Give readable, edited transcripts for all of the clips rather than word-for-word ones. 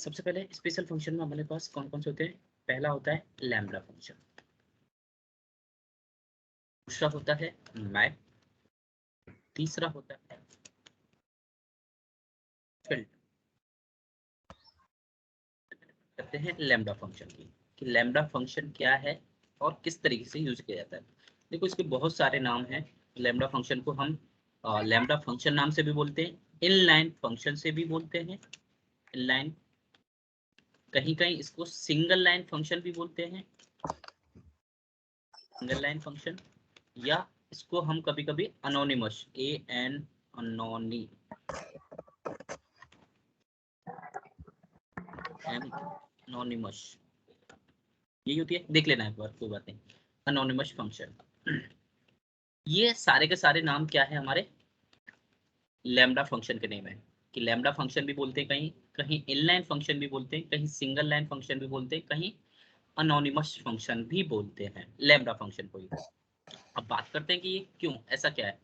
सबसे पहले special function में हमारे पास कौन कौन से होते हैं। पहला होता है लैम्ब्डा फंक्शन, दूसरा होता है मैक, तीसरा होता है फिल्ड। करते हैं लैम्ब्डा फंक्शन की कि लैम्ब्डा फंक्शन क्या है और किस तरीके से यूज किया जाता है। देखो इसके बहुत सारे नाम हैं। लैम्ब्डा फंक्शन को हम लैम्ब्डा फंक्शन नाम से भी बोलते हैं, इनलाइन फंक्शन से भी बोलते हैं, इनलाइन, कहीं कहीं इसको सिंगल लाइन फंक्शन भी बोलते हैं, सिंगल लाइन फंक्शन, या इसको हम कभी कभी अनोनिमस, अनोनिमस यही होती है, देख लेना एक बार, कोई बात नहीं। अनोनिमस फंक्शन, ये सारे के सारे नाम क्या है हमारे लैम्ब्डा फंक्शन के नेम है। कि लैम्ब्डा फंक्शन भी बोलते हैं, कहीं कहीं इनलाइन फंक्शन भी बोलते हैं, कहीं सिंगल लाइन फंक्शन भी बोलते हैं, कहीं अनोनिमस फंक्शन भी बोलते हैं लैम्ब्डा फंक्शन को ही। अब बात करते हैं कि ये क्यों, ऐसा क्या है,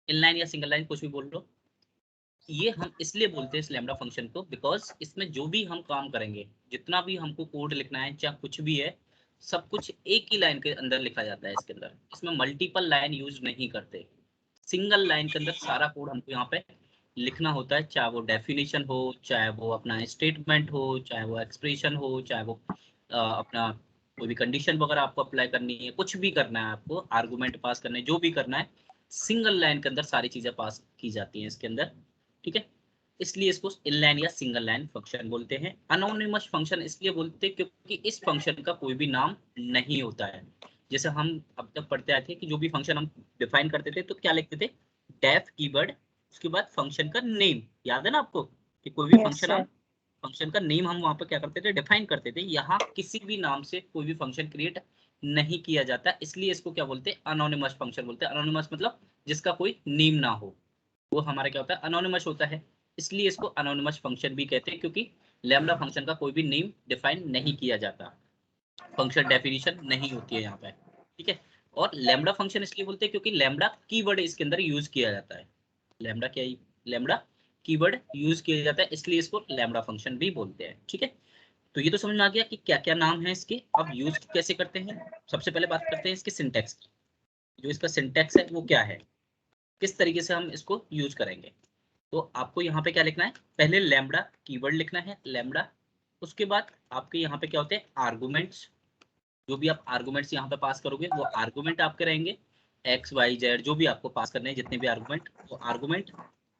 इनलाइन या सिंगल लाइन कुछ भी बोल लो, ये हम इसलिए बोलते हैं इस लैम्ब्डा फंक्शन को बिकॉज इसमें जो भी हम काम करेंगे, जितना भी हमको कोड लिखना है चाहे कुछ भी है, सब कुछ एक ही लाइन के अंदर लिखा जाता है इसके अंदर। इसमें मल्टीपल लाइन यूज नहीं करते, सिंगल लाइन के अंदर सारा कोड हमको यहाँ पे लिखना होता है, चाहे वो डेफिनेशन हो, चाहे वो अपना स्टेटमेंट हो, चाहे वो एक्सप्रेशन हो, चाहे वो अपना कोई भी कंडीशन वगैरह आपको अप्लाई करनी है, कुछ भी करना है आपको, आर्गुमेंट पास करना है, जो भी करना है, सिंगल लाइन के अंदर सारी चीजें पास की जाती हैं इसके अंदर। ठीक है, इसलिए इसको इनलाइन या सिंगल लाइन फंक्शन बोलते हैं। अनोनिमस फंक्शन इसलिए बोलते हैं क्योंकि इस फंक्शन का कोई भी नाम नहीं होता है। जैसे हम अब तक पढ़ते आए थे कि जो भी फंक्शन हम डिफाइन करते थे तो क्या लिखते थे, डेफ कीवर्ड, उसके बाद फंक्शन का नेम, याद है ना आपको, कि कोई भी यस फंक्शन सर। हम फंक्शन का नेम हम वहां पर क्या करते थे, डिफाइन करते थे। यहाँ किसी भी नाम से कोई भी फंक्शन क्रिएट नहीं किया जाता, इसलिए इसको क्या बोलते हैं, अनोनिमस फंक्शन बोलते हैं। अनोनिमस मतलब जिसका कोई नेम ना हो, वो हमारा क्या होता है, अनोनिमस होता है। इसलिए इसको अनोनिमस फंक्शन भी कहते हैं, क्योंकि लैम्ब्डा फंक्शन का कोई भी नेम डिफाइन नहीं किया जाता, फंक्शन डेफिनेशन नहीं होती है यहाँ पे। ठीक है, और लैम्ब्डा फंक्शन इसलिए बोलते हैं क्योंकि लैम्ब्डा कीवर्ड इसके अंदर यूज किया जाता है। लैम्ब्डा क्या, लैम्ब्डा कीवर्ड यूज किया जाता है, इसलिए इसको लैम्ब्डा फंक्शन भी बोलते हैं। ठीक है, तो ये तो समझ में आ गया कि क्या क्या नाम है इसके, अब यूज कैसे करते हैं। सबसे पहले बात करते हैं इसके सिंटैक्स की। जो इसका सिंटैक्स है वो क्या है, किस तरीके से हम इसको यूज करेंगे। तो आपको यहाँ पे क्या लिखना है, पहले लैम्ब्डा कीवर्ड लिखना है, लैम्ब्डा, उसके बाद आपके यहाँ पे क्या होते हैं, आर्गुमेंट्स। जो भी आप आर्गुमेंट्स यहाँ पे पास करोगे वो आर्गुमेंट आपके रहेंगे, एक्स वाई जेड जो भी आपको पास करने हैं, जितने भी आर्गुमेंट, वो आर्गुमेंट।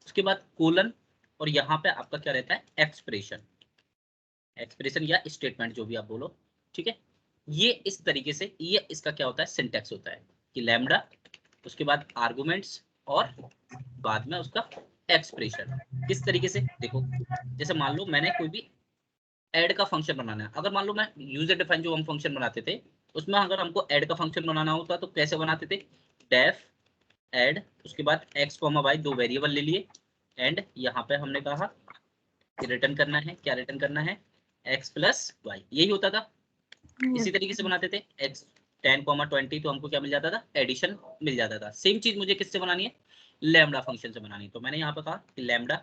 उसके बाद कोलन, और यहाँ पे आपका क्या रहता है, एक्सप्रेशन, एक्सप्रेशन या स्टेटमेंट जो भी आप बोलो। ठीक है, ये इस तरीके से ये इसका क्या होता है, सिंटैक्स होता है कि लैम्ब्डा, उसके बाद आर्गुमेंट्स, और बाद में उसका एक्सप्रेशन। किस तरीके से, देखो जैसे मान लो मैंने कोई भी ऐड का फंक्शन बनाना है, अगर मान लो मैं यूजर डिफाइन जो हम फंक्शन बनाते थे, उसमें अगर हमको ऐड का फंक्शन बनाना होता तो कैसे बनाते थे, डेफ ऐड, उसके बाद एक्स कॉमा वाई दो वेरिएबल ले लिए, एंड यहाँ पे हमने कहा कि रिटर्न करना है, क्या रिटर्न करना है, एक्स प्लस वाई, यही होता था। इसी तरीके से बनाते थे, एक्स 10,20 तो हमको क्या मिल जाता था, एडिशन मिल जाता था। सेम चीज मुझे किससे बनानी है, लैम्ब्डा फंक्शन से बनानी है। तो मैंने यहाँ पे कहा कि लैम्ब्डा,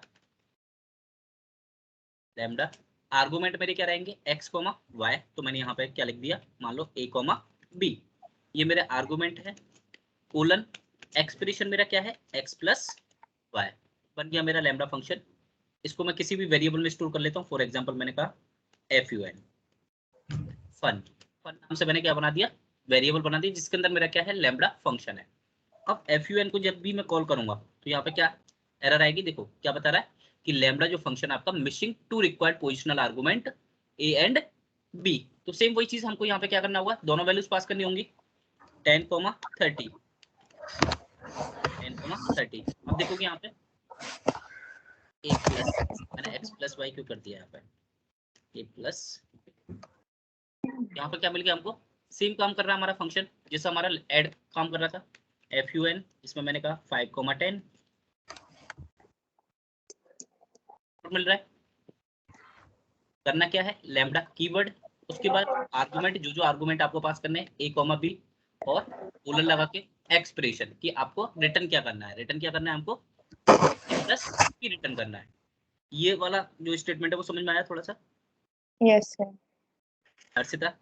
लैम्ब्डा आर्गुमेंट मेरे क्या रहेंगे, एक्स कॉमा वाई, तो मैंने यहाँ पे क्या लिख दिया, मान लो ए कॉमा बी, ये मेरे आर्गुमेंट है, कोलन, एक्सप्रेशन मेरा क्या है, एक्स प्लस वाई, बन गया मेरा लैम्ब्डा फंक्शन। इसको मैं किसी भी वेरिएबल में स्टोर कर लेता हूँ। फॉर एग्जांपल मैंने कहा fun, फन, फन नाम से मैंने क्या बना दिया, वेरिएबल बना दिया, जिसके अंदर मेरा क्या है, लैम्ब्डा फंक्शन है। अब fun को जब भी मैं कॉल करूंगा तो यहाँ पे क्या एरर आएगी, देखो क्या बता रहा है कि लैम्ब्डा जो फंक्शन आपका missing two required positional argument A and B. तो सेम वही चीज हमको यहाँ पे क्या करना होगा, दोनों वैल्यूज पास करनी होंगी, 10,30, 10,30। अब देखोगे यहाँ पे ए प्लस, मैंने एक्स प्लस वाई क्यों कर दिया यहाँ पे, ए प्लस, यहाँ पे क्या मिल गया हमको, सेम काम कर रहा है हमारा फंक्शन जैसा हमारा ऐड काम कर रहा था, fun, इसमें मैंने कहा 5,10 मिल रहा है। करना क्या है, लैम्ब्डा कीवर्ड, उसके बाद आर्गुमेंट, जो जो आर्गुमेंट आपको पास करने हैं, ए कॉमा बी, और कोलन लगा के एक्सप्रेशन, कि आपको रिटर्न क्या करना है, रिटर्न क्या करना है हमको, ए प्लस बी रिटर्न करना है। ये वाला जो स्टेटमेंट है वो समझ में आया थोड़ा सा? Yes sir. Harshita?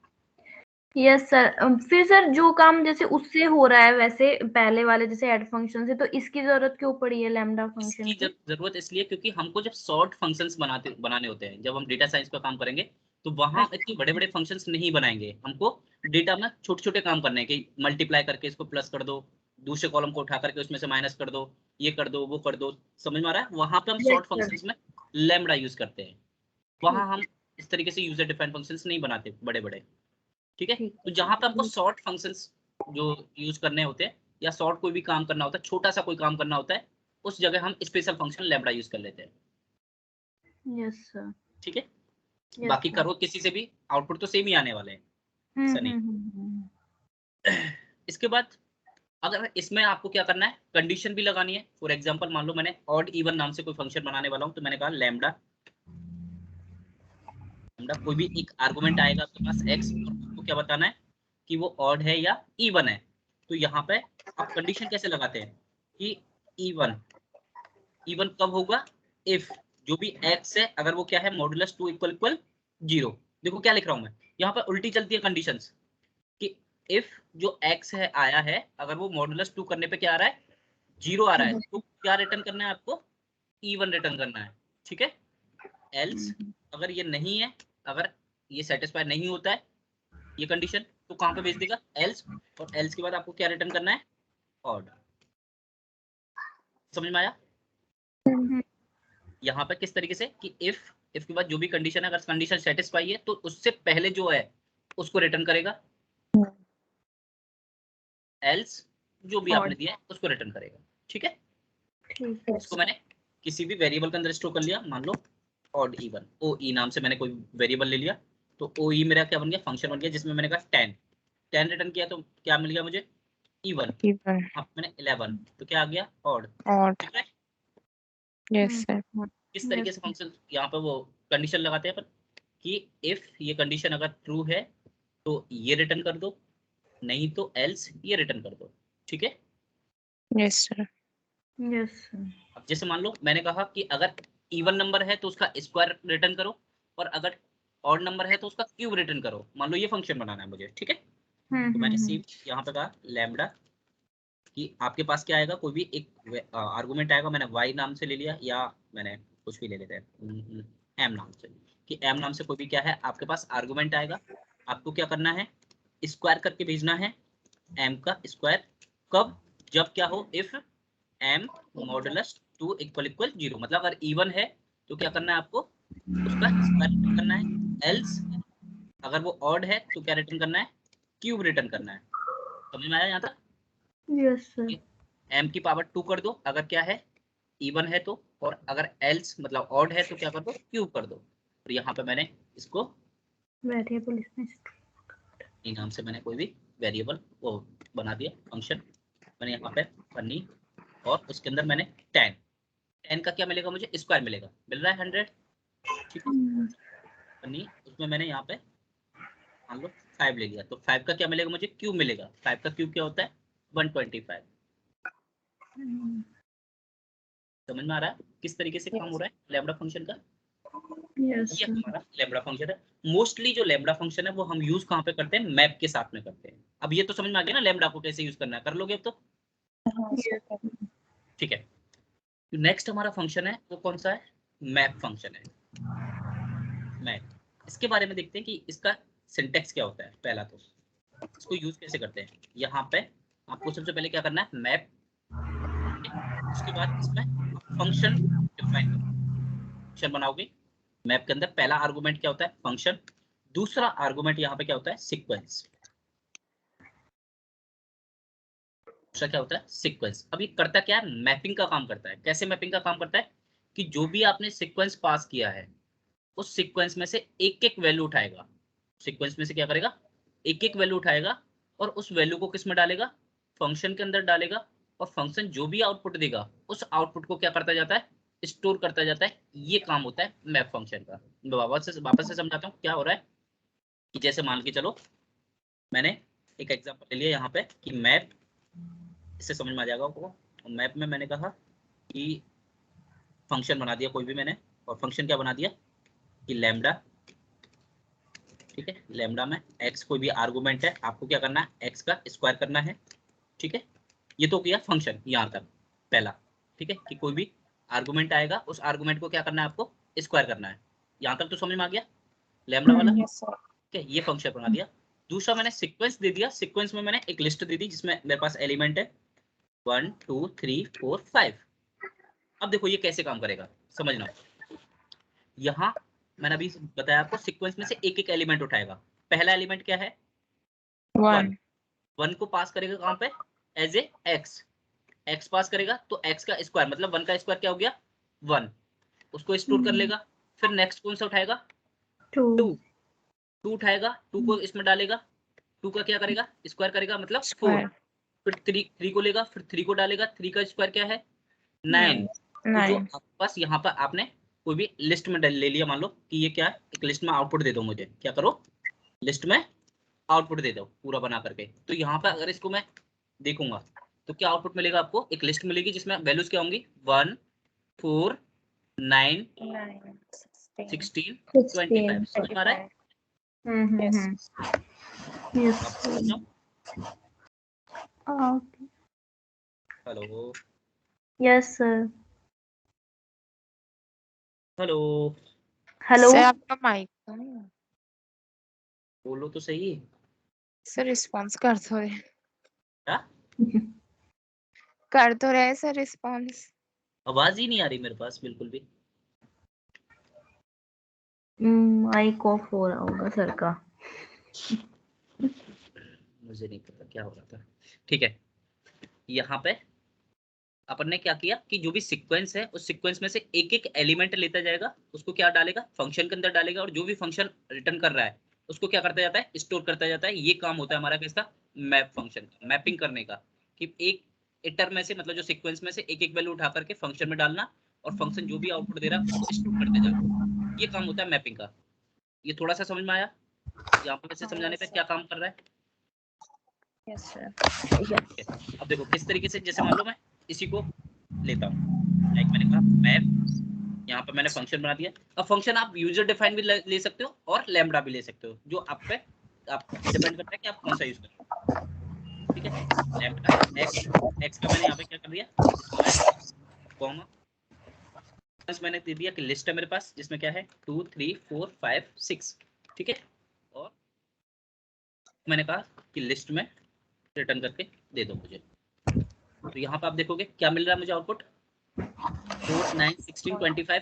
Yes sir. फिर सर जो काम जैसे उससे हो रहा है वैसे पहले वाले जैसे ऐड फंक्शन से, तो इसकी जरूरत क्यों पड़ी है लैम्डा फंक्शन इसकी की? जरूरत इसलिए क्योंकि हमको जब शॉर्ट फंक्शंस बनाने होते हैं, जब हम डेटा साइंस पे काम करेंगे तो वहां इतने बड़े बड़े फंक्शंस नहीं बनाएंगे, हमको डेटा में छोटे छोटे काम करने हैं कि मल्टीप्लाई करके इसको प्लस कर दो, दूसरे कॉलम को उठा करके उसमें से माइनस कर दो, ये कर दो वो कर दो, समझ में आ रहा है? वहां पे हम यस शॉर्ट सर। फंक्शंस में लैम्डा यूज करते हैं, वहां ठीक हम इस तरीके से यूजर डिफाइंड फंक्शंस नहीं बनाते बड़े बड़े, ठीक है? ठीक तो जहां पे हमको है। शॉर्ट फंक्शंस जो यूज करने होते हैं या शॉर्ट कोई भी काम करना होता है, छोटा सा कोई काम करना होता है, उस जगह हम स्पेशल फंक्शन लैम्डा यूज कर लेते हैं, यस सर। ठीक है? यस बाकी सर। करो किसी से भी आउटपुट तो सेम ही आने वाले हैं, ऐसा नहीं। इसके बाद अगर इसमें आपको क्या करना है, कंडीशन भी लगानी है। फॉर एग्जांपल मान लो मैंने ऑड इवन नाम से कोई फंक्शन बनाने वाला हूं, तो मैंने कहा लैम्डा, लैम्डा कोई भी एक आर्गुमेंट आएगा आपके पास x, और आपको क्या बताना है कि वो ऑड है या इवन है। तो यहाँ पे आप कंडीशन कैसे लगाते हैं कि इवन, इवन कब होगा, इफ जो भी x है अगर वो क्या है मॉडुलस 2 इक्वल इक्वल 0। देखो क्या लिख रहा हूं मैं, यहाँ पर उल्टी चलती है कंडीशंस कि इफ जो x है आया है, अगर वो मॉडुलस 2 करने पे क्या आ रहा है, 0 आ रहा है, तो क्या रिटर्न करना है आपको, इवन रिटर्न करना है, ठीक है? एल्स अगर ये नहीं है, अगर ये सेटिस्फाई नहीं होता है ये कंडीशन, तो कहां पे भेज देगा, एल्स, और एल्स के बाद आपको क्या रिटर्न करना है, ऑड। समझ में आया? यहाँ पे किस तरीके से कि इफ के बाद जो भी कंडीशन है, अगर कंडीशन सेटिस्फाई है तो उससे पहले जो है उसको रिटर्न करेगा, एल्स जो भी आपने दिया है उसको रिटर्न करेगा, ठीक है? इसको मैंने किसी भी वेरिएबल के अंदर स्टोर कर लिया, मान लो ऑड इवन, ओ ई नाम से मैंने कोई वेरिएबल ले लिया, तो ओ ई मेरा क्या बन गया, फंक्शन बन गया, जिसमें मैंने कहा 10 10 रिटर्न किया, तो क्या मिल गया मुझे, इवन। अब मैंने 11, तो क्या आ गया, ऑड, ठीक है? Yes sir. किस तरीके से फंक्शन यहाँ पे वो कंडीशन लगाते हैं अपन कि इफ ये कंडीशन अगर ट्रू है तो ये रिटर्न कर दो, नहीं तो एल्स ये रिटर्न कर दो, ठीक है? Yes sir. Yes sir. अब जैसे मान लो मैंने कहा कि अगर इवन नंबर है तो उसका स्क्वायर रिटर्न करो, और अगर ऑड नंबर है तो उसका क्यूब रिटर्न करो, मान लो ये फंक्शन बनाना है मुझे, ठीक है? तो मैंने सी यहाँ पे कहा लैम्डा कि आपके पास क्या आएगा, कोई भी एक आर्गुमेंट आएगा, मैंने y नाम से ले लिया, या मैंने कुछ भी ले लेते हैं m नाम से, कि m नाम से कोई भी क्या है आपके पास आर्गुमेंट आएगा, आपको क्या करना है, स्क्वायर करके भेजना है m का स्क्वायर, कब, जब क्या हो, if m modulus 2 equal equal 0, मतलब अगर इवन है तो क्या करना है आपको, उसका स्क्वायर रिटर्न करना है, एल्स अगर वो ऑड है तो क्या रिटर्न करना है, क्यूब रिटर्न करना है। समझ में आया यहाँ तक? Yes sir. m की पावर 2 कर दो अगर क्या है, इवन है तो, और अगर एल्स मतलब ऑड है तो क्या कर दो, क्यूब कर दो। और यहाँ पे मैंने इसको वेरिएबल इसमें नाम से मैंने कोई भी वेरिएबल वो बना दिया फंक्शन, मैंने यहाँ पे फनी, और उसके अंदर मैंने 10 का क्या मिलेगा मुझे, स्क्वायर मिलेगा, मिल रहा है 100, ठीक है? फनी उसमें मैंने यहाँ पे मान लो 5 ले लिया, तो 5 का क्या मिलेगा मुझे, क्यूब मिलेगा, 5 का क्यूब क्या होता है, 125। समझ में आ रहा है किस तरीके से काम हो रहा है लैम्डा फंक्शन का? यस ये सर। हमारा लैम्डा फंक्शन है। मोस्टली जो लैम्डा फंक्शन है वो हम यूज कहाँ पे करते हैं, मैप के साथ में करते हैं। अब ये तो समझ में आ गया ना लैम्डा को कैसे यूज करना है, कर लोगे अब तो, ठीक है? नेक्स्ट हमारा फंक्शन है वो कौन सा है, मैप फंक्शन है, मैप। इसके बारे में देखते हैं कि इसका सिंटेक्स क्या होता है। पहला तो इसको यूज कैसे करते हैं, यहाँ पे आपको सबसे पहले क्या करना है, मैप, उसके बाद इसमें फंक्शन डिफाइन करो, फंक्शन बनाओगे। मैप के अंदर पहला आर्गुमेंट क्या होता है, फंक्शन, दूसरा आर्गुमेंट यहाँ पे क्या होता है, सीक्वेंस, दूसरा क्या होता है, सीक्वेंस। अब ये करता क्या है, मैपिंग का काम करता है। कैसे मैपिंग का काम करता है कि जो भी आपने सीक्वेंस पास किया है उस सीक्वेंस में से एक एक वैल्यू उठाएगा, सीक्वेंस में से क्या करेगा, एक एक वैल्यू उठाएगा, और उस वैल्यू को किस में डालेगा, फंक्शन के अंदर डालेगा, और फंक्शन जो भी आउटपुट देगा उस आउटपुट को क्या करता जाता है, स्टोर करता जाता है। ये काम होता है मैप फंक्शन का। मैं वापस से समझाता हूँ क्या हो रहा है, कि जैसे मान के चलो मैंने एक एग्जांपल ले लिया यहाँ पे कि मैप, इससे समझ में आ जाएगा आपको। मैप में मैंने कहा कि फंक्शन बना दिया कोई भी मैंने, और फंक्शन क्या बना दिया कि लैम्डा, ठीक है, लैम्डा में x कोई भी आर्गुमेंट है, आपको क्या करना है x का स्क्वायर करना है, ठीक है। ये तो किया फंक्शन यहाँ तक पहला, ठीक है, कि कोई भी आर्गुमेंट आएगा उस आर्गुमेंट को क्या करना है आपको स्क्वायर करना है। यहाँ तक तो समझ में आ गया लैम्डा वाला, Yes, sir. ठीक है, ये फंक्शन बना दिया। दूसरा मैंने सीक्वेंस दे दिया, सीक्वेंस में मैंने एक लिस्ट दे दी जिसमें मेरे पास एलिमेंट है 1 2 3 4 5। अब देखो ये कैसे काम करेगा समझना। यहाँ मैंने अभी बताया आपको सीक्वेंस में से एक एक एलिमेंट उठाएगा। पहला एलिमेंट क्या है 1, 1 को पास करेगा कहाँ पे एज ए x पास करेगा तो x का स्क्वायर मतलब 1 का स्क्वायर क्या हो गया 1, उसको स्टोर कर लेगा। फिर नेक्स्ट कौन सा उठाएगा 2 उठाएगा, 2 को इसमें डालेगा, 2 का क्या करेगा स्क्वायर करेगा मतलब 4। Square. फिर 3 को लेगा, फिर 3 को डालेगा, 3 का स्क्वायर क्या है 9। तो जो 9. बस यहाँ पर आपने कोई भी लिस्ट में ले लिया, मान लो कि ये क्या है, एक लिस्ट में आउटपुट दे दो मुझे, क्या करो लिस्ट में आउटपुट दे दो पूरा बना करके। तो यहाँ पर अगर इसको मैं देखूंगा तो क्या आउटपुट मिलेगा आपको, एक लिस्ट मिलेगी जिसमें वैल्यूज क्या होंगी 1 4 9 9, 16 16, 25। समझ में आ रहा है? Yes. Yes. आप समझो? Okay. Hello Yes, sir. Hello, Hello. Sir आपका माइक बोलो तो सही। सर रिस्पॉन्स कर तो रहे क्या सर रिस्पॉन्स। आवाज ही नहीं आ रही मेरे पास बिल्कुल भी। माइक ऑफ हो रहा होगा सर का। मुझे नहीं पता क्या हो रहा था। ठीक है, यहाँ पे अपन ने क्या किया कि जो भी सीक्वेंस है उस सीक्वेंस में से एक एक एलिमेंट लेता जाएगा, उसको क्या डालेगा फंक्शन के अंदर डालेगा, और जो भी फंक्शन रिटर्न कर रहा है उसको क्या करता जाता है स्टोर करता जाता है। ये काम होता है हमारा किसका मैप फंक्शन का, मैपिंग करने का, कि एक इटर में से मतलब जो सीक्वेंस में से एक एक वैल्यू उठा करके फंक्शन में डालना और फंक्शन जो भी आउटपुट दे रहा है उसको स्टोर करते जाना। ये काम होता है मैपिंग का। ये थोड़ा सा समझ में आया यहाँ पे वैसे समझाने पे क्या काम कर रहा है। Yes sir. ठीक है, अब देखो किस तरीके से, जैसे मान लो मैं इसी को लेता हूँ, लाइक मैंने कहा मैप, यहाँ पे मैंने फंक्शन बना दिया। अब फंक्शन आप यूजर डिफाइन भी ले सकते हो और लैम्बडा भी ले सकते हो, जो आप पे आप डिपेंड करता है कि आप कौन सा यूज कर रहे हो। ठीक है, लैम्बडा एक्स का मैंने यहाँ पे क्या कर दिया स्क्वायर कॉमा मैंने दे दिया कि लिस्ट है मेरे पास जिसमें क्या है 2 3 4 5 6। ठीक है, और मैंने कहा कि लिस्ट में रिटर्न करके दे दो मुझे। तो यहाँ पे आप देखोगे क्या मिल रहा है मुझे आउटपुट 4 9 16 25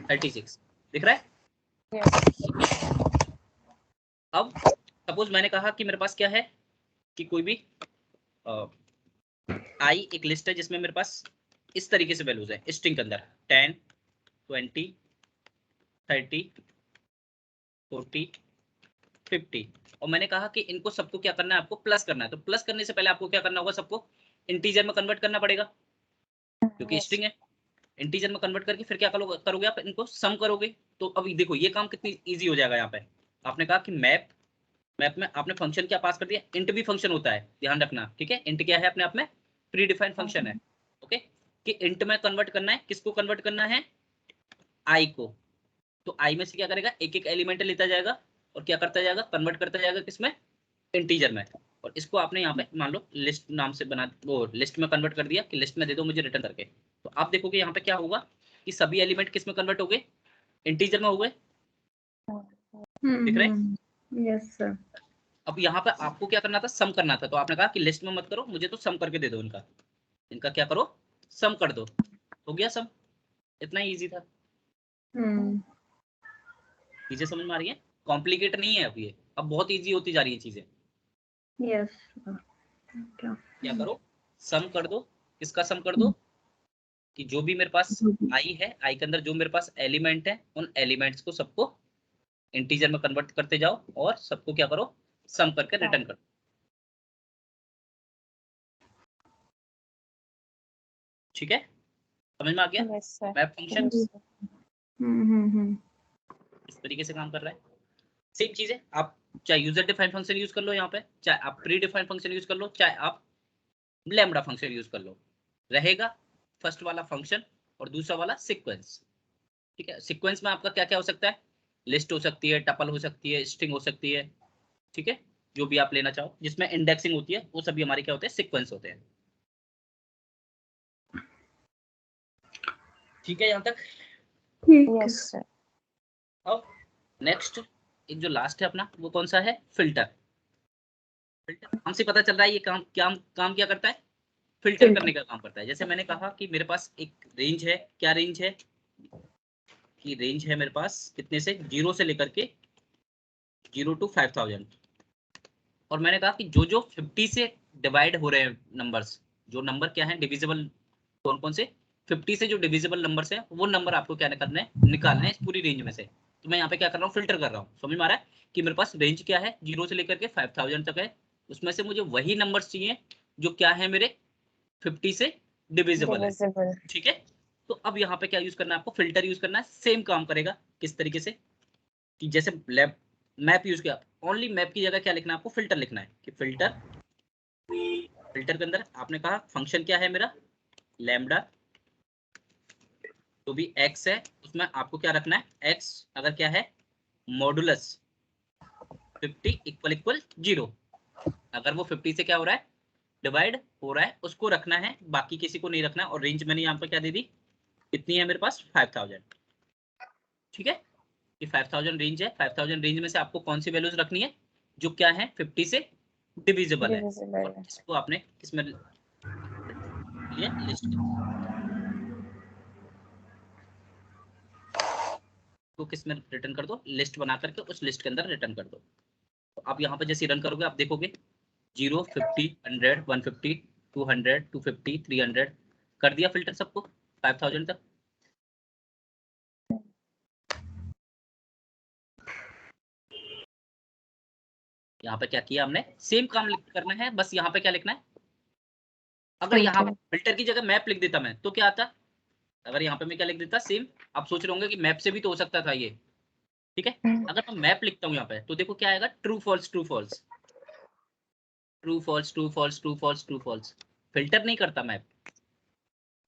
36 दिख रहा है। अब सपोज मैंने कहा कि मेरे पास क्या है कि कोई भी आई एक लिस्ट है जिसमें मेरे पास इस तरीके से वैल्यूज है स्ट्रिंग के अंदर 10 20 30 40 50, और मैंने कहा कि इनको सबको क्या करना है आपको प्लस करना है। तो प्लस करने से पहले आपको क्या करना होगा, सबको इंटीजर में कन्वर्ट करना पड़ेगा क्योंकि स्ट्रिंग है। इंटीजर में कन्वर्ट करके फिर क्या करोगे आप इनको सम करोगे। तो अभी देखो ये काम कितनी इजी हो जाएगा। यहाँ पे आपने कहा कि मैप में आपने फंक्शन क्या पास कर दिया, इंट भी फंक्शन होता है ध्यान रखना। ठीक है, इंट क्या है अपने आप में प्री डिफाइंड फंक्शन है। ओके, कि इंट में कन्वर्ट करना है, किसको कन्वर्ट करना है आई को। तो आई में से क्या करेगा एक एक एलिमेंट लेता जाएगा और क्या करता जाएगा कन्वर्ट करता जाएगा किसमें इंटीजर में। और इसको आपने यहाँ पे मान लो लिस्ट नाम से बना वो लिस्ट में कन्वर्ट कर दिया कि लिस्ट में दे दो मुझे रिटर्न करके। तो आप देखोगे यहाँ पे क्या होगा कि सभी एलिमेंट किस में कन्वर्ट हो गए इंटीजर में हो गए। दिख रहे हैं? Yes sir. अब यहाँ पे आपको क्या करना था सम करना था। तो आपने कहा कि लिस्ट में मत करो मुझे तो सम करके दे दो, इनका क्या करो सम कर दो। हो गया सम, इतना ही ईजी था। चीजें समझ में आ रही है, कॉम्प्लिकेट नहीं है अब ये, अब बहुत ईजी होती जा रही है चीजें। यस क्या करो सम कर दो, किसका सम कर दो कि जो भी मेरे पास आई है आई के अंदर जो मेरे पास एलिमेंट है उन एलिमेंट्स को सबको इंटीजर में कन्वर्ट करते जाओ और सबको क्या करो सम करके रिटर्न करो। ठीक है, समझ में आ गया मैप फंक्शन इस तरीके से काम कर रहा है। सेम चीज है, आप चाहे यूजर डिफाइंड फंक्शन यूज कर लो यहाँ पे, चाहे आप प्री डिफाइंड फंक्शन यूज कर लो, चाहे आप लैम्बडा फंक्शन यूज कर लो, रहेगा फर्स्ट वाला फंक्शन और दूसरा वाला सीक्वेंस। ठीक है। सीक्वेंस में आपका क्या क्या हो सकता है, लिस्ट हो सकती है, टपल हो सकती है, स्ट्रिंग हो सकती है, ठीक है, जो भी आप लेना चाहो जिसमें इंडेक्सिंग होती है वो सभी हमारे क्या होते हैं, सीक्वेंस होते हैं। ठीक है यहाँ तक। Yes sir. अब नेक्स्ट एक जो लास्ट है अपना वो कौन सा है, फिल्टर। फिल्टर हमसे पता चल रहा है ये काम क्या करता है, फिल्टर करने का काम करता है। जैसे मैंने कहा कि मेरे पास एक रेंज है, क्या रेंज है कि रेंज है मेरे पास कितने से, 0 से लेकर के 0 to 5000। और मैंने कहा कि जो जो 50 से डिवाइड हो रहे हैं नंबर्स, जो नंबर क्या है डिविजिबल, कौन कौन से 50 से जो डिविजिबल नंबर्स है वो नंबर आपको क्या करना है, निकालना है इस पूरी रेंज में से। तो मैं यहाँ पे क्या कर रहा हूँ, फिल्टर कर रहा हूँ। समझ में आ रहा है कि मेरे पास रेंज क्या है, 0 से लेकर के 5000 तक है, उसमें से मुझे वही नंबर्स चाहिए जो क्या है मेरे 50 से डिविजिबल है। डिविजिबल। ठीक है। तो अब यहाँ पे क्या यूज करना है आपको, फिल्टर यूज करना है। सेम काम करेगा किस तरीके से कि जैसे मैप यूज किया, ओनली मैप की जगह क्या लिखना है आपको, फिल्टर लिखना है कि फिल्टर के अंदर आपने कहा फंक्शन क्या है मेरा, लैम्डा, जो भी x है उसमें आपको क्या रखना है, x अगर क्या है मॉडुलस 50 इक्वल 0, अगर वो 50 से क्या हो रहा है, डिवाइड हो रहा है, उसको रखना है, बाकी किसी को नहीं रखना है। और रेंज मैंने यहाँ पर क्या दे दी, कितनी है मेरे पास 5000। ठीक है, ये 5000 रेंज है। 5000 रेंज में से आपको कौन सी वैल्यूज रखनी है, जो क्या है 50 से डिविजिबल है, डिविजिबल। और इसको आपने किसमें लिया, लिस्ट के, तो किसमें रिटर्न कर दो, लिस्ट बना करके उस लिस्ट के अंदर रिटर्न कर दो। तो आप यहाँ पे जैसे रन करोगे आप देखोगे 0 50 100 150 200 250 300 कर दिया फिल्टर सबको 5000 तक। यहाँ पे क्या किया हमने, सेम काम करना है, बस यहाँ पे क्या लिखना है, अगर यहाँ पे फिल्टर की जगह मैप लिख देता मैं तो क्या आता, अगर यहाँ पे मैं क्या लिख देता सेम, आप सोच रहे होंगे कि मैप से भी तो हो सकता था ये। ठीक है, अगर मैं मैप लिखता हूँ यहाँ पे तो देखो क्या आएगा, true false true false true false true false true false true false. Filter नहीं करता मैप,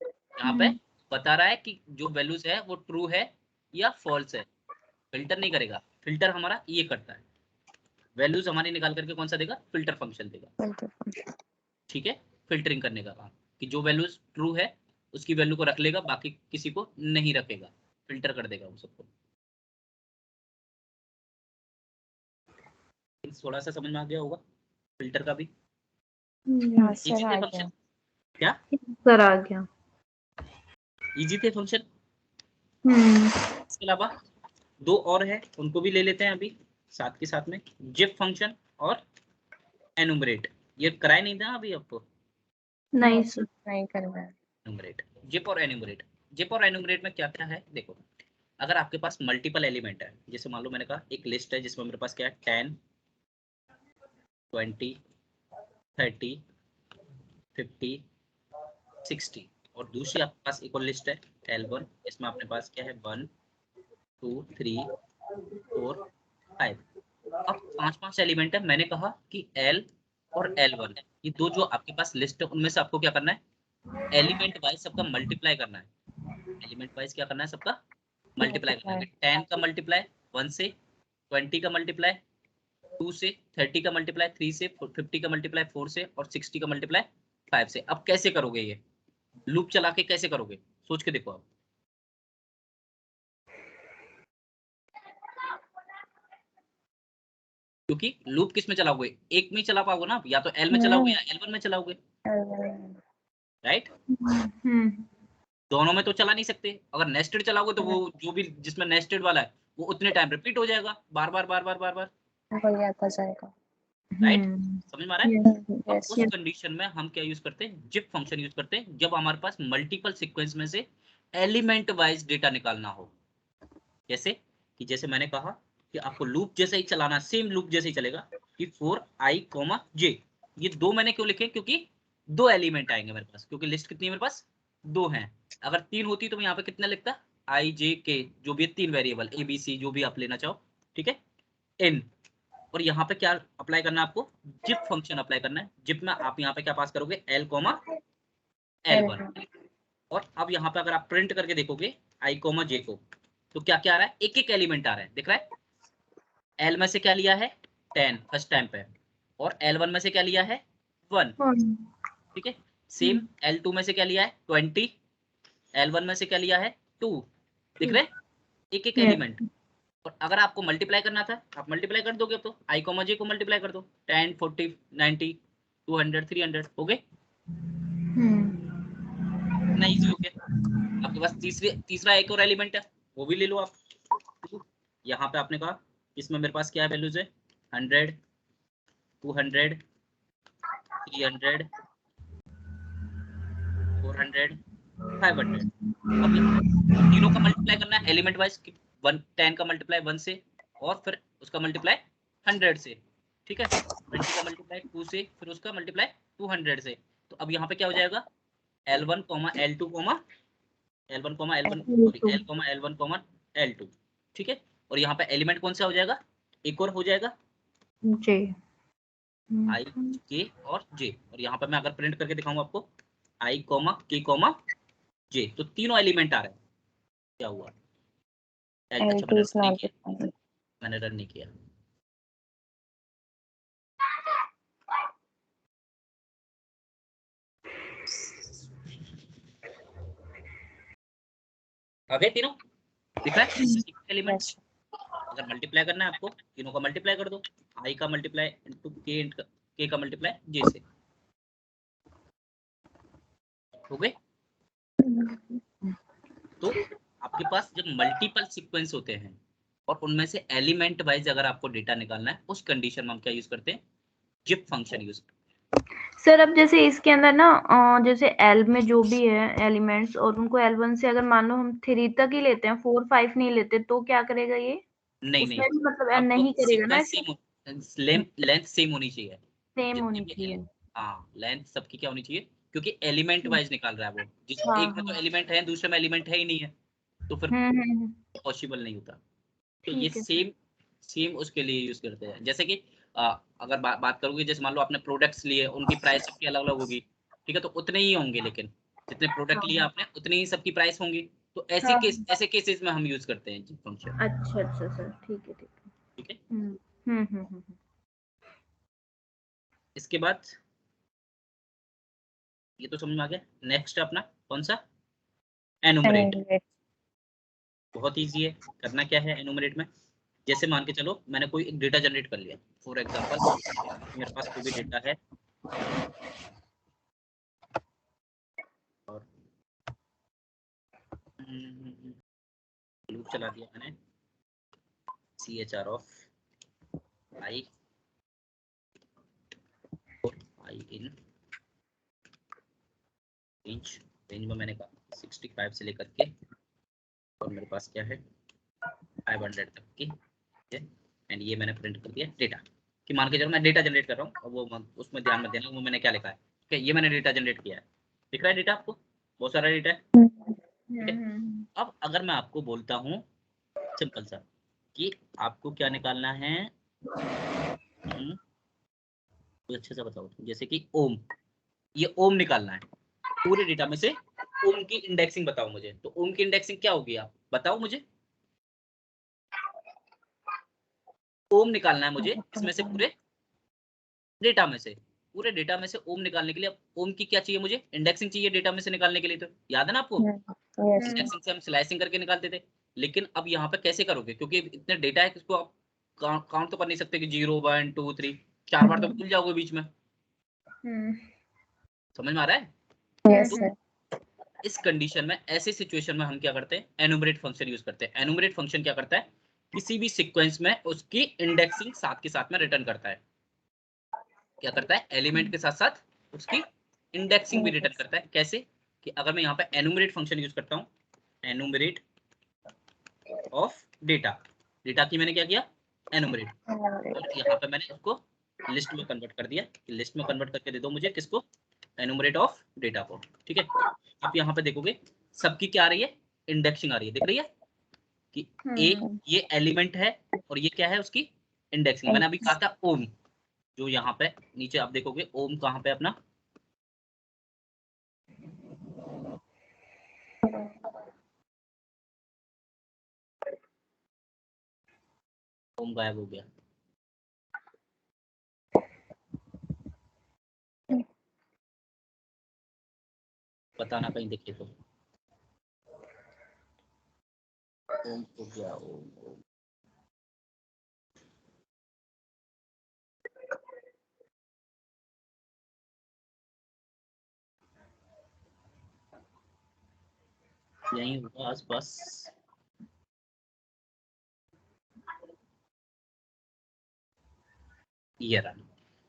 यहाँ पे बता रहा है कि जो वैल्यूज है वो ट्रू है या फॉल्स है, फिल्टर नहीं करेगा। फिल्टर हमारा ये करता है, वैल्यूज हमारी निकाल करके कौन सा देगा, फिल्टर फंक्शन देगा। ठीक है, फिल्टरिंग करने का काम कि जो वैल्यूज ट्रू है उसकी वैल्यू को रख लेगा, बाकी किसी को नहीं रखेगा, फिल्टर कर देगा वो सबको। थोड़ा सा समझ में आ गया होगा फिल्टर का भी, इजी थे फंक्शन, क्या सर आ गया। इजी थे फंक्शन। इसके अलावा दो और है, उनको भी ले लेते हैं अभी साथ के साथ में, जिप फंक्शन और एनुमरेट। ये कराए नहीं था अभी आपको, नहीं सर, नहीं करना है। एनुमरेट, जिप और एनुमरेट। जिप और एनुमरेट में क्या क्या है देखो, अगर आपके पास मल्टीपल एलिमेंट है, जैसे मान लो मैंने कहा एक लिस्ट है जिसमें मेरे पास क्या है 10 20 30 50 60, और दूसरी आपके पास एक और लिस्ट है L1, इसमें आपके पास क्या है 1 2 3 4 5। अब 5 एलिमेंट है, मैंने कहा कि L और L1 ये दो जो आपके पास लिस्ट है उनमें से आपको क्या करना है, एलिमेंट वाइज सबका मल्टीप्लाई करना है। एलिमेंट वाइज क्या करना है, सबका मल्टीप्लाई करना है। 10 का मल्टीप्लाई 1 से, 20 का मल्टीप्लाई 2 से, 30 का मल्टीप्लाई 3 से, 50 का मल्टीप्लाई 4 से, और 60 का मल्टीप्लाई 5 से। अब कैसे करोगे ये, लूप चला के कैसे करोगे, सोच के देखो आप। क्योंकि लूप किस में चलाओगे, एक में ही चला पाओगे ना, या तो एल में चलाओगे या L1 में चलाओगे, राइट। दोनों में तो चला नहीं सकते। अगर नेस्टेड चलाओगे तो वो जो भी जिसमें नेस्टेड वाला है वो उतने टाइम रिपीट हो जाएगा, बार बार बार बार बार बार, वही आता जाएगा। राइट। समझ में आ रहा है। अब यस। उस कंडीशन में हम क्या यूज करते हैं, जिप फंक्शन यूज करते हैं, जब हमारे पास मल्टीपल सीक्वेंस में से एलिमेंट वाइज डेटा निकालना हो। जैसे कि जैसे मैंने कहा कि आपको लूप जैसे ही चलाना, सेम लूप जैसे ही चलेगा कि 4i, j, ये दो मैंने क्यों लिखे, क्योंकि दो एलिमेंट आएंगे मेरे पास, क्योंकि लिस्ट कितनी है मेरे पास, दो हैं। अगर तीन होती तो मैं यहाँ पे कितना लिखता, i j k, जो भी है तीन वेरिएबल a b c जो भी आप लेना चाहो, ठीक है, n। और यहाँ पे क्या अप्लाई करना है आपको, जिप फंक्शन अप्लाई करना है। जिप में आप यहाँ पे क्या पास करोगे, L, L1। और अब यहाँ पे अगर आप प्रिंट करके देखोगे i, j को, तो क्या क्या आ रहा है, एक एक एलिमेंट आ रहा है, दिख रहा है। L में से क्या लिया है 10 फर्स्ट टाइम पे, और L1 में से क्या लिया है 1, ठीक है। सेम L2 में से क्या लिया है 20, L1 में से क्या लिया है 2, दिख रहे हैं एक एक एलिमेंट। और अगर आपको मल्टीप्लाई करना था, आप मल्टीप्लाई कर दोगे, अब तो i कॉमा j को मल्टीप्लाई कर दो, 10 40 90 200 300 हो गए, इतना इजी हो गया। आपके पास तीसरा एक और एलिमेंट है, वो भी ले लो आप। यहाँ पे आपने कहा इसमें मेरे पास क्या वैल्यूज है 100 200 300 400 500। अब यहाँ तीनों का मल्टीप्लाई करना है एलिमेंट वाइज, 10 का मल्टीप्लाई 1 से, और फिर उसका मल्टीप्लाई 100 से, ठीक है। 20 का मल्टीप्लाई 2 से, फिर उसका मल्टीप्लाई 200 से। तो अब यहाँ पे क्या हो जाएगा L1 L2 L1 L2, ठीक है। और यहाँ पे एलिमेंट कौन सा हो जाएगा, एक और हो जाएगा J। I K और J। और यहाँ पे मैं अगर प्रिंट करके दिखाऊंगा आपको I K J, तो तीनों एलिमेंट आ रहे हैं। क्या हुआ, अच्छा L2 is not किया, defined. मैंने रन नहीं किया। आ गए तीनों, दिख रहा है एलिमेंट। Yes. अगर मल्टीप्लाई करना है आपको, तीनों का मल्टीप्लाई कर दो, I का मल्टीप्लाई इनटू K का मल्टीप्लाई J से, हो गए। तो आपके पास जब मल्टीपल सीक्वेंस होते हैं और उनमें से एलिमेंट वाइज अगर आपको डेटा निकालना है, उस कंडीशन में हम क्या यूज करते हैं, जिप फंक्शन यूज करते हैं। सर अब जैसे इसके अंदर ना जैसे L में जो भी है एलिमेंट्स, और उनको L1 से अगर मान लो हम 3 तक ही लेते हैं, 4 5 नहीं लेते, तो क्या करेगा ये? नहीं उसमें भी मतलब ऐड आपको नहीं करेगा ना, सीक्वेंस सेम, लेंथ सेम होनी चाहिए, सेम जितने होनी भी चाहिए। हाँ लेंथ सबकी क्या होनी चाहिए, क्योंकि एलिमेंट वाइज निकाल रहा है वो, जिसमें हाँ एक में तो एलिमेंट है, दूसरे में एलिमेंट है ही नहीं है, तो फिर हम्म। पॉसिबल नहीं होता। तो ये ठीक है। सेम उसके लिए यूज करते हैं। जैसे कि अगर बात करोगे, जैसे मान लो आपने प्रोडक्ट्स लिए, उनकी प्राइस सबकी अलग अलग होगी, ठीक है, तो उतने ही होंगे, लेकिन जितने प्रोडक्ट लिए आपने उतनी ही सबकी प्राइस होंगी। तो हाँ। ऐसे केसेस में हम यूज करते हैं जिप फंक्शन, अच्छा सर, ठीक है। ठीक है। हम्म। इसके बाद ये तो समझ में आ गया। नेक्स्ट अपना कौन सा, एनुमरेट। Enumerate. बहुत इजी है, करना क्या है एनुमरेट में, जैसे मान के चलो मैंने कोई एक डेटा जनरेट कर लिया, फॉर एग्जांपल मेरे पास कोई भी डेटा है और लूप चला दिया मैंने, CHR of I in range में मैंने कहा 65 से लेकर के, और मेरे पास क्या है 500 तक की, एंड ये मैंने प्रिंट कर दिया डेटा, कि मान के चलो मैं डेटा जनरेट कर रहा हूँ, और वो उसमें ध्यान में देना वो मैंने क्या लिखा है, ठीक है, ये मैंने डेटा जनरेट किया है, दिख रहा है डेटा आपको, बहुत सारा डेटा है, ठीक है। अब अगर मैं आपको बोलता हूँ सिंपल सा कि आपको क्या निकालना है, तो अच्छे से बताओ, जैसे कि ओम, ये ओम निकालना है, पूरे डेटा में से ओम की इंडेक्सिंग बताओ मुझे, तो ओम की इंडेक्सिंग क्या होगी आप बताओ मुझे, ओम निकालना है मुझे इसमें से पूरे डेटा में से, पूरे डेटा में से ओम निकालने के लिए, ओम की क्या चाहिए मुझे, इंडेक्सिंग चाहिए डेटा में से निकालने के लिए, तो याद है ना आपको, Yes. इंडेक्सिंग से हम स्लाइसिंग करके निकालते थे। लेकिन अब यहाँ पे कैसे करोगे, क्योंकि इतने डेटा है कि इसको आप काउंट तो कर नहीं सकते कि 0 1 2 3 4 बार तो भूल जाओगे बीच में, समझ में आ रहा है। Yes, तो sir. इस कंडीशन में, ऐसे सिचुएशन में हम क्या करते हैं, एनुमरेट फंक्शन यूज करते हैं। एनुमरेट फंक्शन क्या करता है, किसी भी सीक्वेंस में उसकी इंडेक्सिंग साथ के साथ में रिटर्न करता है, क्या करता है, एलिमेंट के साथ साथ उसकी इंडेक्सिंग भी रिटर्न करता है। कैसे, कि अगर मैं यहाँ पे एनुमरेट फंक्शन यूज करता हूँ, एनुमरेट ऑफ डेटा, डेटा की मैंने क्या किया एनुमरेट, Enumerate. और यहाँ पे मैंने उसको लिस्ट में कन्वर्ट कर दिया, लिस्ट में कन्वर्ट करके दे दो मुझे किसको, एनुमरेट ऑफ डेटा को, ठीक है। आप यहाँ पे देखोगे सबकी क्या आ रही है, इंडेक्सिंग आ रही है, दिख रही है कि एक ये एलिमेंट है और ये क्या है उसकी इंडेक्सिंग। मैंने अभी कहा था ओम, जो यहाँ पे नीचे आप देखोगे ओम कहाँ पे अपना, ओम गायब हो गया। बताना कहीं दिखे तो। ओम हो गया, ओम। यहीं होगा आसपास। ये रहा।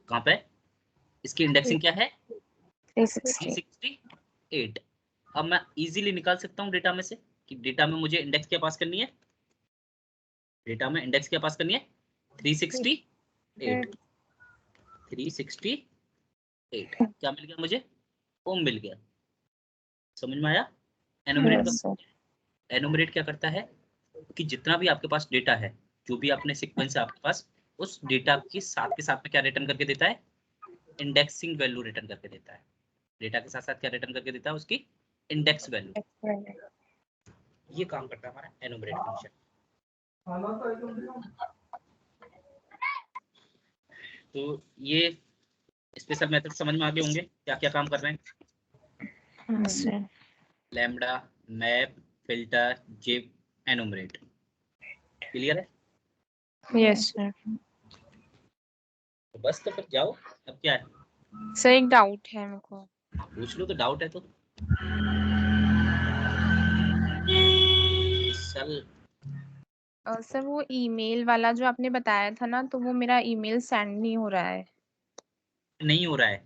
कहाँ पे? इसकी इंडेक्सिंग क्या है? 360। 368। अब मैं इजीली निकाल सकता हूँ डेटा में से कि डेटा में मुझे इंडेक्स क्या पास करनी है। डेटा में इंडेक्स क्या पास करनी है? 368। 368 क्या मिल गया मुझे? ओम मिल गया। समझ में आया? Enumerate yes sir. एनुमरेट क्या करता है कि जितना भी आपके पास डेटा है, जो भी आपने सीक्वेंस है आपके पास, उस डेटा के साथ में क्या रिटर्न करके देता है? इंडेक्सिंग वैल्यू रिटर्न करके देता है। डेटा के साथ साथ क्या रिटर्न करके देता है? उसकी इंडेक्स वैल्यू। ये काम करता है हमारा एनुमरेट फंक्शन। तो ये स्पेशल मेथड समझ में आ गए होंगे क्या क्या काम कर रहे हैं। Yes sir. Lambda, map, filter, zip, enumerate. Clear है? Yes sir. तो बस, तो फिर जाओ। अब क्या है? सर एक डाउट है मेरे को। पूछ लो, तो डाउट है तो। सल सर वो ईमेल वाला जो आपने बताया था ना, तो वो मेरा ईमेल सेंड नहीं हो रहा है। नहीं हो रहा है।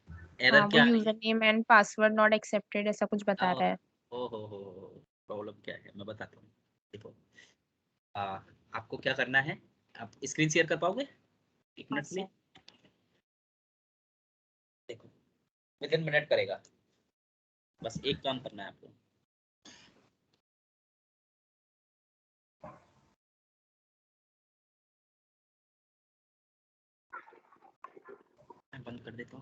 हाँ, एरर वो क्या आ रही user name and password not accepted ऐसा कुछ बता है? रहा है। ओ हो, प्रॉब्लम क्या है मैं बताता हूँ। देखो, आ, आपको क्या करना है? आप स्क्रीन शेयर कर पाओगे? एक हाँ मिनट के सर। लिए। देखो, विद इन मिनट करेगा। बस एक काम करना है आपको। मैं बंद कर देता हूँ।